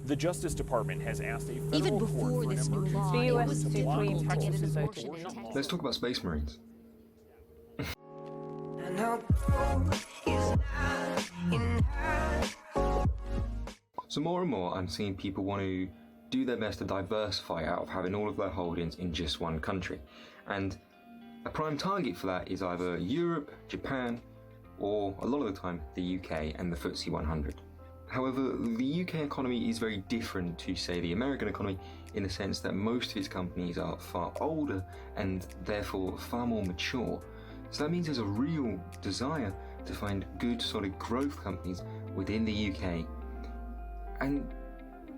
The Justice Department has asked a federal Even court before for an this new emergency law, The it US was Supreme difficult to get Texas an voted abortion in Texas. Let's talk about Space Marines. So more and more I'm seeing people want to do their best to diversify out of having all of their holdings in just one country. And a prime target for that is either Europe, Japan, or a lot of the time the UK and the FTSE 100. However, the UK economy is very different to, say, the American economy in the sense that most of its companies are far older and therefore far more mature. So that means there's a real desire to find good, solid growth companies within the UK. And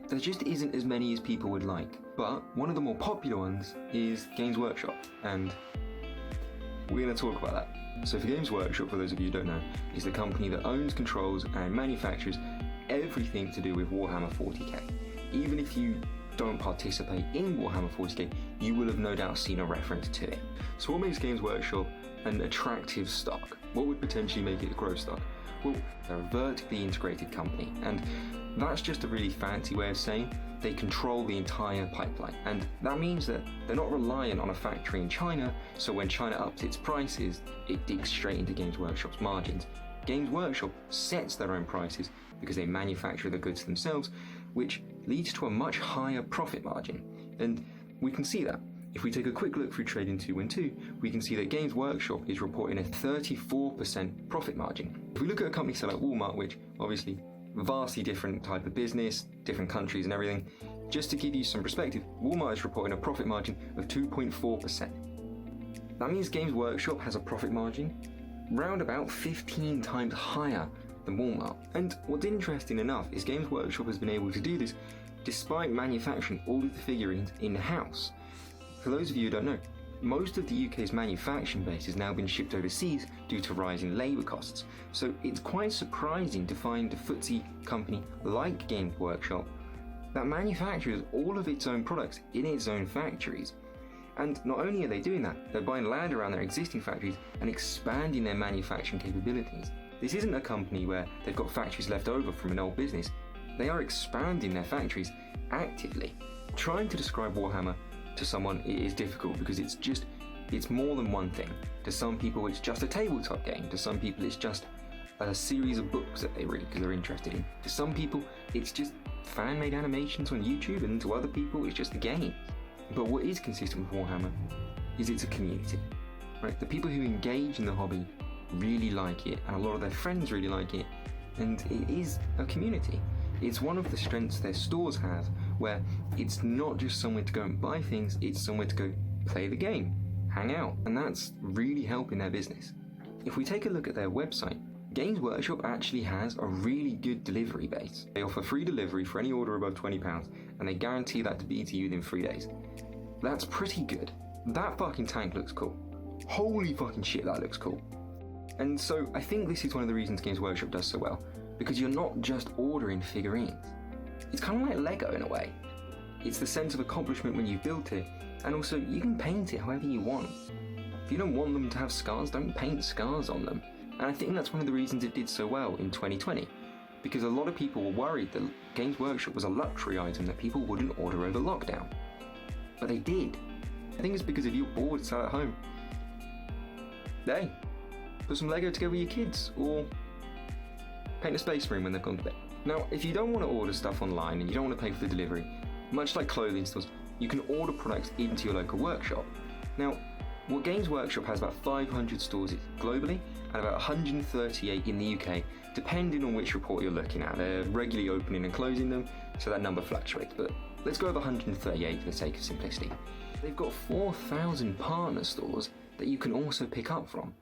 there just isn't as many as people would like. But one of the more popular ones is Games Workshop, and we're going to talk about that. So for Games Workshop, for those of you who don't know, is the company that owns, controls and manufactures everything to do with Warhammer 40k. Even if you don't participate in Warhammer 40k, you will have no doubt seen a reference to it. So what makes Games Workshop an attractive stock? What would potentially make it a growth stock? Well, they're a vertically integrated company, and that's just a really fancy way of saying they control the entire pipeline. And that means that they're not reliant on a factory in China, so when China ups its prices, it digs straight into Games Workshop's margins. Games Workshop sets their own prices because they manufacture the goods themselves, which leads to a much higher profit margin. And we can see that. If we take a quick look through Trading 212, we can see that Games Workshop is reporting a 34% profit margin. If we look at a company like Walmart, which obviously vastly different type of business, different countries and everything, just to give you some perspective, Walmart is reporting a profit margin of 2.4%. That means Games Workshop has a profit margin round about 15 times higher than Walmart. And what's interesting enough is Games Workshop has been able to do this despite manufacturing all of the figurines in-house. For those of you who don't know, most of the UK's manufacturing base has now been shipped overseas due to rising labour costs. So it's quite surprising to find a FTSE company like Games Workshop that manufactures all of its own products in its own factories. And not only are they doing that, they're buying land around their existing factories and expanding their manufacturing capabilities. This isn't a company where they've got factories left over from an old business. They are expanding their factories actively. Trying to describe Warhammer to someone is difficult because it's more than one thing. To some people it's just a tabletop game. To some people it's just a series of books that they read because they're interested in. To some people it's just fan-made animations on YouTube, and to other people it's just a game. But what is consistent with Warhammer is it's a community, right? The people who engage in the hobby really like it, and a lot of their friends really like it, and it is a community. It's one of the strengths their stores have, where it's not just somewhere to go and buy things, it's somewhere to go play the game, hang out, and that's really helping their business. If we take a look at their website, Games Workshop actually has a really good delivery base. They offer free delivery for any order above £20, and they guarantee that to be to you within 3 days. That's pretty good. That fucking tank looks cool. Holy fucking shit, that looks cool. And so I think this is one of the reasons Games Workshop does so well, because you're not just ordering figurines. It's kind of like Lego in a way. It's the sense of accomplishment when you've built it, and also you can paint it however you want. If you don't want them to have scars, don't paint scars on them. And I think that's one of the reasons it did so well in 2020, because a lot of people were worried that Games Workshop was a luxury item that people wouldn't order over lockdown. But they did. I think it's because if you're bored sat at home, hey, put some Lego together with your kids, or paint a space marine when they've gone to bed. Now, if you don't want to order stuff online and you don't want to pay for the delivery, much like clothing stores, you can order products into your local workshop. Now, what Games Workshop has about 500 stores globally and about 138 in the UK, depending on which report you're looking at. They're regularly opening and closing them, so that number fluctuates, but let's go with 138 for the sake of simplicity. They've got 4,000 partner stores that you can also pick up from.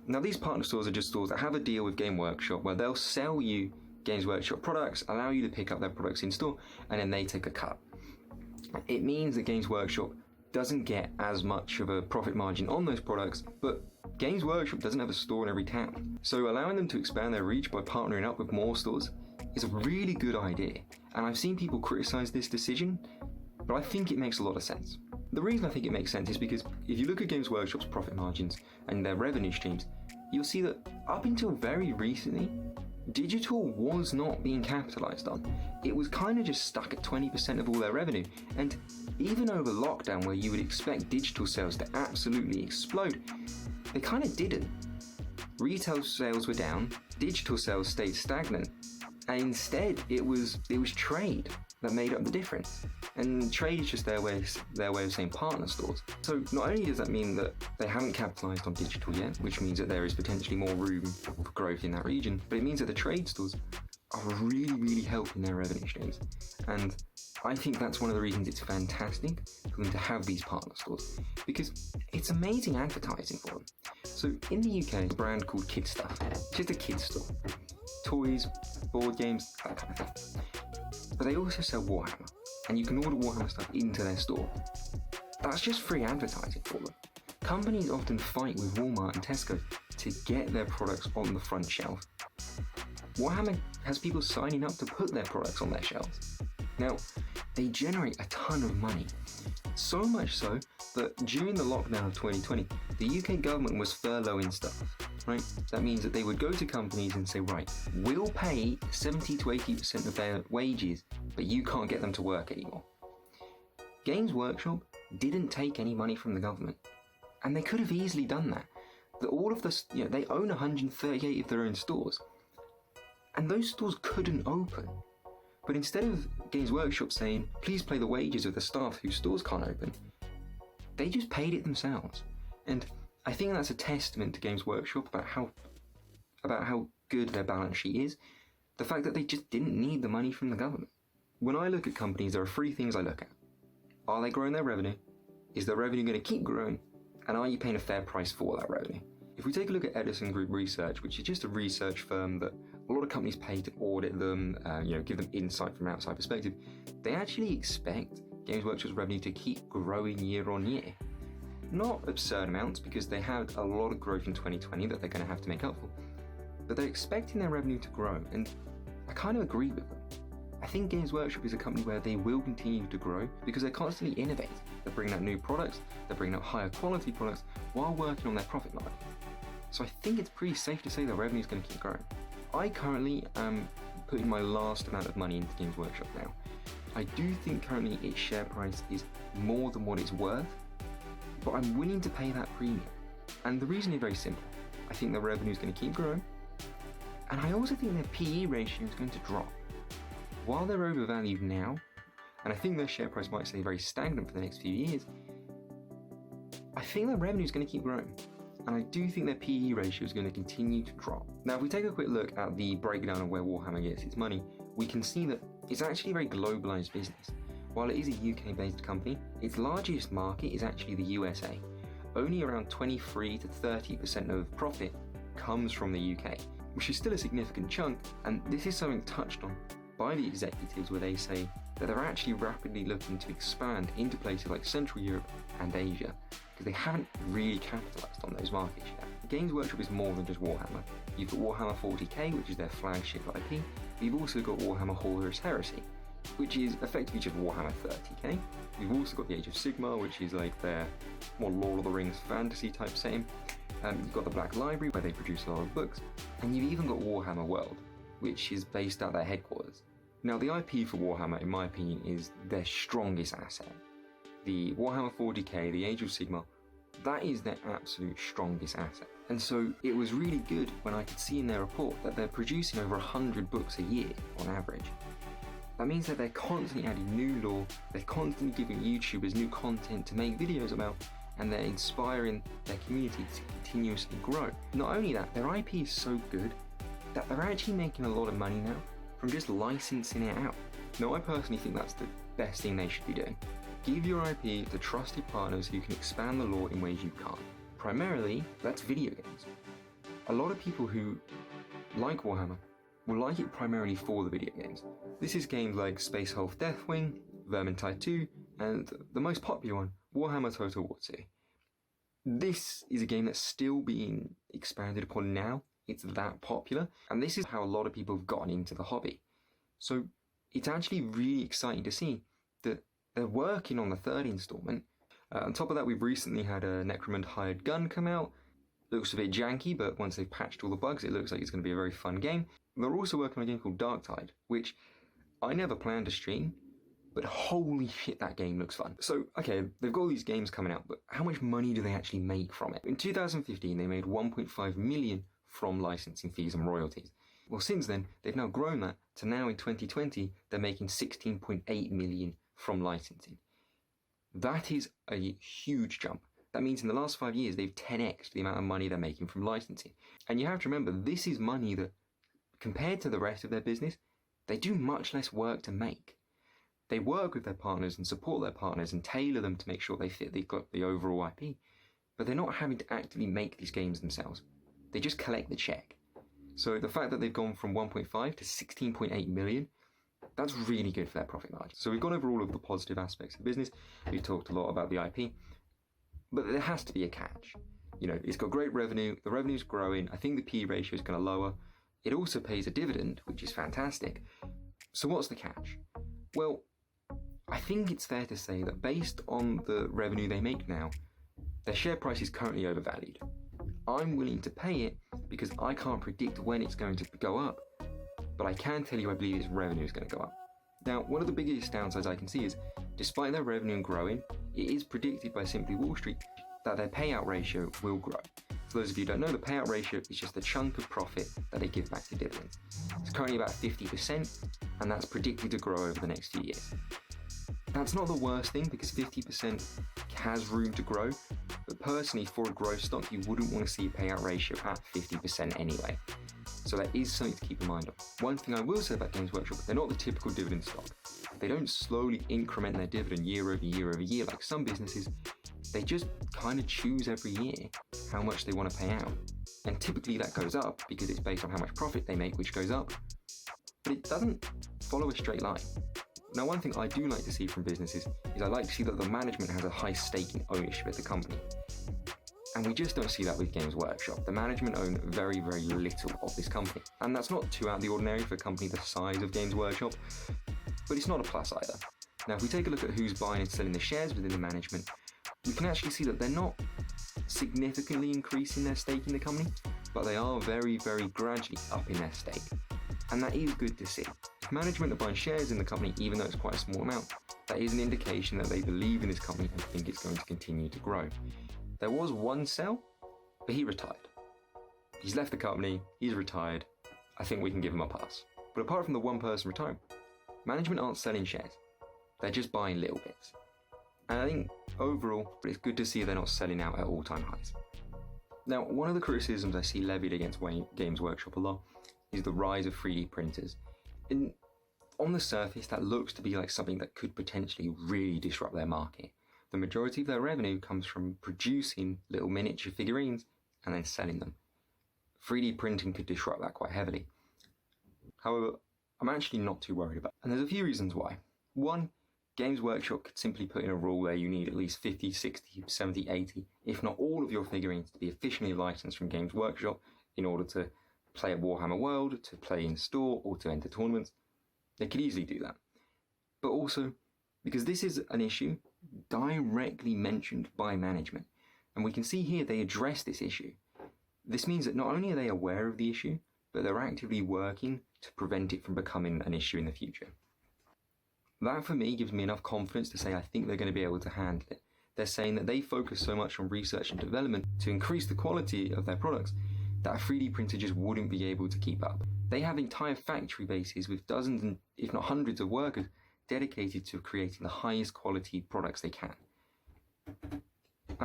Now, these partner stores are just stores that have a deal with Game Workshop where they'll sell you Games Workshop products, allow you to pick up their products in store, and then they take a cut. It means that Games Workshop doesn't get as much of a profit margin on those products, but Games Workshop doesn't have a store in every town. So allowing them to expand their reach by partnering up with more stores is a really good idea. And I've seen people criticize this decision, but I think it makes a lot of sense. The reason I think it makes sense is because if you look at Games Workshop's profit margins and their revenue streams, you'll see that up until very recently, digital was not being capitalized on. It was kind of just stuck at 20% of all their revenue. And even over lockdown, where you would expect digital sales to absolutely explode, they kind of didn't. Retail sales were down, digital sales stayed stagnant, and instead it was trade that made up the difference. And trade is just their way of saying partner stores. So not only does that mean that they haven't capitalized on digital yet, which means that there is potentially more room for growth in that region, but it means that the trade stores are really, really helping their revenue streams. And I think that's one of the reasons it's fantastic for them to have these partner stores, because it's amazing advertising for them. So in the UK, a brand called Kid Stuff, just a kid store. Toys, board games, that kind of thing. But they also sell Warhammer, and you can order Warhammer stuff into their store. That's just free advertising for them. Companies often fight with Walmart and Tesco to get their products on the front shelf. Warhammer has people signing up to put their products on their shelves. Now, they generate a ton of money. So much so that during the lockdown of 2020, the UK government was furloughing staff, right? That means that they would go to companies and say, right, we'll pay 70 to 80% of their wages, but you can't get them to work anymore. Games Workshop didn't take any money from the government, and they could have easily done that. They own 138 of their own stores, and those stores couldn't open. But instead of Games Workshop saying, please pay the wages of the staff whose stores can't open, they just paid it themselves. And I think that's a testament to Games Workshop about how good their balance sheet is. The fact that they just didn't need the money from the government. When I look at companies, there are three things I look at. Are they growing their revenue? Is their revenue going to keep growing? And are you paying a fair price for that revenue? If we take a look at Edison Group Research, which is just a research firm that a lot of companies pay to audit them, give them insight from an outside perspective, they actually expect Games Workshop's revenue to keep growing year on year. Not absurd amounts, because they had a lot of growth in 2020 that they're going to have to make up for, but they're expecting their revenue to grow, and I kind of agree with them. I think Games Workshop is a company where they will continue to grow because they constantly innovate. They're bringing out new products, they're bringing out higher quality products while working on their profit margin. So I think it's pretty safe to say their revenue is going to keep growing. I currently am putting my last amount of money into Games Workshop now. I do think currently its share price is more than what it's worth, but I'm willing to pay that premium. And the reason is very simple. I think their revenue is going to keep growing, and I also think their PE ratio is going to drop. While they're overvalued now, and I think their share price might stay very stagnant for the next few years, I think their revenue is going to keep growing. And I do think their PE ratio is going to continue to drop. Now, if we take a quick look at the breakdown of where Warhammer gets its money, we can see that it's actually a very globalized business. While it is a UK-based company, its largest market is actually the USA. Only around 23 to 30% of profit comes from the UK, which is still a significant chunk, and this is something touched on by the executives, where they say that they're actually rapidly looking to expand into places like Central Europe and Asia, because they haven't really capitalized on those markets yet. Games Workshop is more than just Warhammer. You've got Warhammer 40k, which is their flagship IP. You've also got Warhammer Horus Heresy, which is effectively just Warhammer 30k. You've also got the Age of Sigmar, which is like their more Lord of the Rings fantasy type setting. You've got the Black Library, where they produce a lot of books. And you've even got Warhammer World, which is based at their headquarters. Now, the IP for Warhammer, in my opinion, is their strongest asset. The Warhammer 40k, the Age of Sigmar, that is their absolute strongest asset. And so it was really good when I could see in their report that they're producing over 100 books a year on average. That means that they're constantly adding new lore, they're constantly giving YouTubers new content to make videos about, and they're inspiring their community to continuously grow. Not only that, their IP is so good that they're actually making a lot of money now from just licensing it out. Now, I personally think that's the best thing they should be doing. Give your IP to trusted partners who can expand the lore in ways you can't. Primarily, that's video games. A lot of people who like Warhammer will like it primarily for the video games. This is games like Space Hulk Deathwing, Vermintide 2, and the most popular one, Warhammer Total War 2. This is a game that's still being expanded upon now. It's that popular, and this is how a lot of people have gotten into the hobby. So it's actually really exciting to see that they're working on the third installment. On top of that, we've recently had a Necromund Hired Gun come out. Looks a bit janky, but once they've patched all the bugs, it looks like it's going to be a very fun game. They're also working on a game called Dark Tide, which I never planned to stream, but holy shit, that game looks fun. So, okay, they've got all these games coming out, but how much money do they actually make from it? In 2015, they made 1.5 million from licensing fees and royalties. Well, since then, they've now grown that to now in 2020, they're making 16.8 million from licensing. That is a huge jump. That means in the last 5 years, they've 10x'd the amount of money they're making from licensing. And you have to remember, this is money that, compared to the rest of their business, they do much less work to make. They work with their partners and support their partners and tailor them to make sure they fit the overall IP, but they're not having to actively make these games themselves. They just collect the check. So the fact that they've gone from 1.5 to 16.8 million, that's really good for their profit margin. So we've gone over all of the positive aspects of the business. We've talked a lot about the IP, but there has to be a catch. You know, it's got great revenue. The revenue's growing. I think the P ratio is going to lower. It also pays a dividend, which is fantastic. So what's the catch? Well, I think it's fair to say that based on the revenue they make now, their share price is currently overvalued. I'm willing to pay it because I can't predict when it's going to go up, but I can tell you I believe its revenue is going to go up. Now, one of the biggest downsides I can see is, despite their revenue growing, it is predicted by Simply Wall Street that their payout ratio will grow. For those of you who don't know, the payout ratio is just the chunk of profit that they give back to dividends. It's currently about 50%, and that's predicted to grow over the next few years. That's not the worst thing because 50% has room to grow, but personally for a growth stock you wouldn't want to see a payout ratio at 50% anyway. So that is something to keep in mind of. One thing I will say about Games Workshop, they're not the typical dividend stock. They don't slowly increment their dividend year over year over year like some businesses. They just kind of choose every year how much they want to pay out. And typically that goes up because it's based on how much profit they make, which goes up. But it doesn't follow a straight line. Now, one thing I do like to see from businesses is I like to see that the management has a high stake in ownership of the company. And we just don't see that with Games Workshop. The management own very, very little of this company. And that's not too out of the ordinary for a company the size of Games Workshop, but it's not a plus either. Now, if we take a look at who's buying and selling the shares within the management, we can actually see that they're not significantly increasing their stake in the company, but they are very, very gradually upping their stake. And that is good to see. If management are buying shares in the company, even though it's quite a small amount, that is an indication that they believe in this company and think it's going to continue to grow. There was one sell, but he retired. He's left the company, he's retired. I think we can give him a pass. But apart from the one person retiring, management aren't selling shares. They're just buying little bits. And I think overall, it's good to see they're not selling out at all-time highs. Now, one of the criticisms I see levied against Games Workshop a lot is the rise of 3D printers. And on the surface, that looks to be like something that could potentially really disrupt their market. The majority of their revenue comes from producing little miniature figurines and then selling them. 3D printing could disrupt that quite heavily. However, I'm actually not too worried about it. And there's a few reasons why. One, Games Workshop could simply put in a rule where you need at least 50, 60, 70, 80, if not all of your figurines to be officially licensed from Games Workshop in order to play at Warhammer World, to play in store, or to enter tournaments. They could easily do that. But also, because this is an issue directly mentioned by management, and we can see here they address this issue. This means that not only are they aware of the issue, but they're actively working to prevent it from becoming an issue in the future. That for me gives me enough confidence to say I think they're going to be able to handle it. They're saying that they focus so much on research and development to increase the quality of their products that a 3D printer just wouldn't be able to keep up. They have entire factory bases with dozens and if not hundreds of workers dedicated to creating the highest quality products they can. And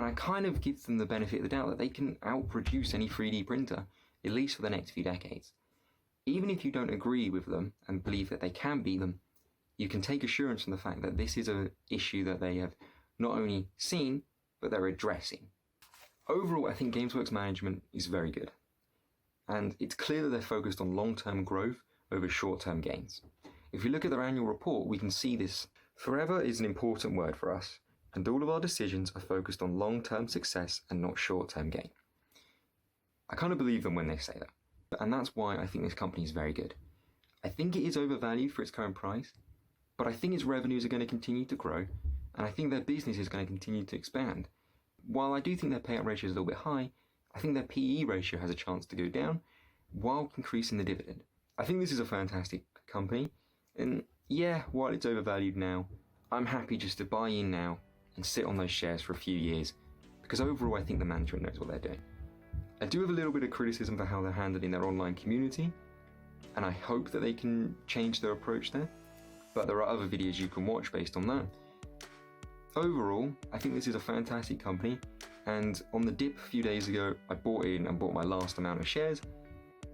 I kind of give them the benefit of the doubt that they can outproduce any 3D printer, at least for the next few decades. Even if you don't agree with them and believe that they can beat them, you can take assurance from the fact that this is an issue that they have not only seen, but they're addressing. Overall, I think GamesWorks management is very good. And it's clear that they're focused on long-term growth over short-term gains. If we look at their annual report, we can see this. Forever is an important word for us, and all of our decisions are focused on long-term success and not short-term gain. I kind of believe them when they say that, and that's why I think this company is very good. I think it is overvalued for its current price, but I think its revenues are going to continue to grow, and I think their business is going to continue to expand. While I do think their payout ratio is a little bit high, I think their PE ratio has a chance to go down while increasing the dividend. I think this is a fantastic company, and yeah, while it's overvalued now, I'm happy just to buy in now and sit on those shares for a few years, because overall I think the management knows what they're doing. I do have a little bit of criticism for how they're handling their online community, and I hope that they can change their approach there, but there are other videos you can watch based on that. Overall, I think this is a fantastic company, and on the dip a few days ago, I bought in and bought my last amount of shares,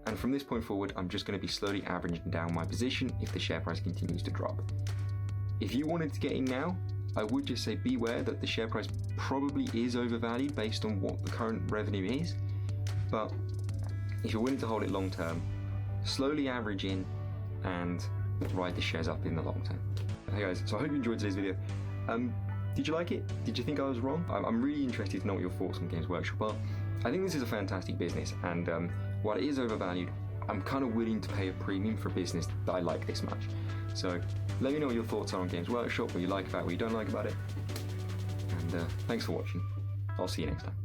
and from this point forward, I'm just going to be slowly averaging down my position if the share price continues to drop. If you wanted to get in now, I would just say beware that the share price probably is overvalued based on what the current revenue is, but if you're willing to hold it long term, slowly average in and ride the shares up in the long term. Hey guys, so I hope you enjoyed today's video. Did you like it? Did you think I was wrong? I'm really interested to know what your thoughts on Games Workshop are. I think this is a fantastic business, and while it is overvalued, I'm kind of willing to pay a premium for a business that I like this much. So let me know what your thoughts are on Games Workshop, what you like about it, what you don't like about it. And thanks for watching. I'll see you next time.